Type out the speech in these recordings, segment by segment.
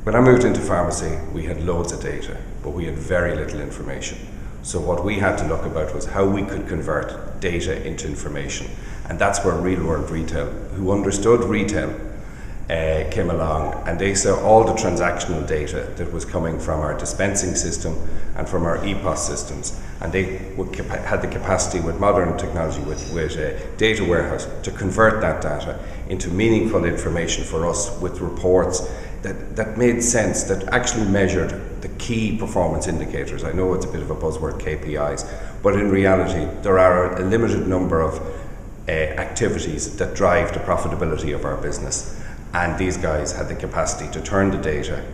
When I moved into pharmacy, we had loads of data, but we had very little information. So what we had to look about was how we could convert data into information. And that's where Real World Retail, who understood retail, came along, and they saw all the transactional data that was coming from our dispensing system and from our EPOS systems. And they had the capacity with modern technology, with a data warehouse, to convert that data into meaningful information for us with reports that made sense, that actually measured the key performance indicators. I know it's a bit of a buzzword, KPIs, but in reality there are a limited number of activities that drive the profitability of our business. And these guys had the capacity to turn the data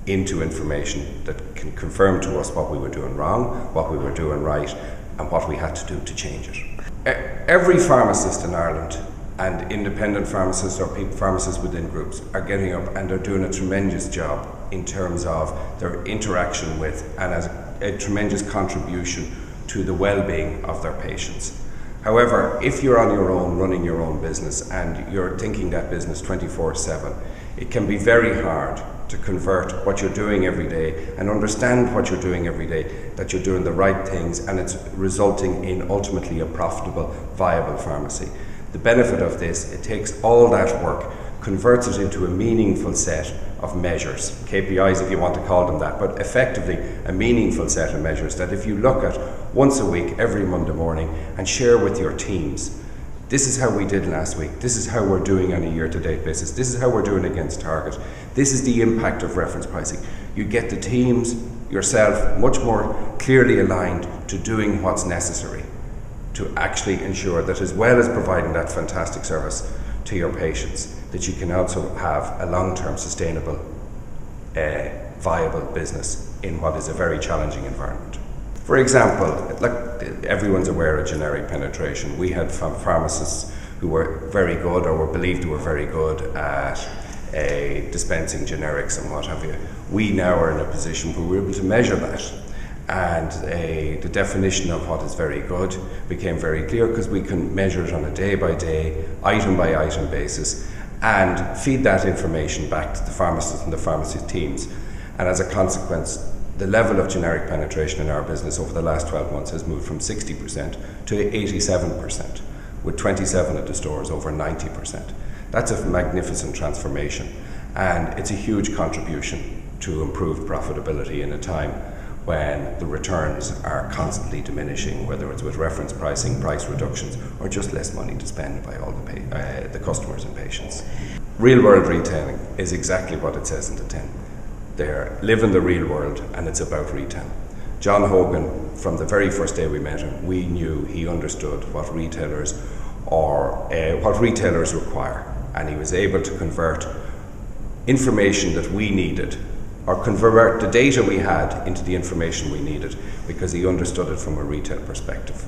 into information that can confirm to us what we were doing wrong, what we were doing right, and what we had to do to change it. Every pharmacist in Ireland, and independent pharmacists or pharmacists within groups, are getting up and they're doing a tremendous job in terms of their interaction with and as a tremendous contribution to the well-being of their patients. However, if you're on your own, running your own business, and you're thinking that business 24/7, it can be very hard to convert what you're doing every day and understand what you're doing every day, that you're doing the right things, and it's resulting in ultimately a profitable, viable pharmacy. The benefit of this, it takes all that work, converts it into a meaningful set of measures, KPIs if you want to call them that, but effectively a meaningful set of measures that if you look at once a week, every Monday morning, and share with your teams, this is how we did last week, this is how we're doing on a year-to-date basis, this is how we're doing against target, this is the impact of reference pricing. You get the teams, yourself, much more clearly aligned to doing what's necessary to actually ensure that, as well as providing that fantastic service to your patients, that you can also have a long-term sustainable, viable business in what is a very challenging environment. For example, like everyone's aware of generic penetration. We had pharmacists who were very good, or were believed to were very good at dispensing generics and what have you. We now are in a position where we're able to measure that, and the definition of what is very good became very clear, because we can measure it on a day-by-day, item-by-item basis, and feed that information back to the pharmacists and the pharmacy teams. And as a consequence, the level of generic penetration in our business over the last 12 months has moved from 60% to 87%, with 27 of the stores over 90%. That's a magnificent transformation, and it's a huge contribution to improved profitability in a time when the returns are constantly diminishing, whether it's with reference pricing, price reductions, or just less money to spend by all the customers and patients. Real world retailing is exactly what it says in the tin. They're living the real world, and it's about retail. John Hogan, from the very first day we met him, we knew he understood what retailers require, and he was able to convert information that we needed, or convert the data we had into the information we needed, because he understood it from a retail perspective.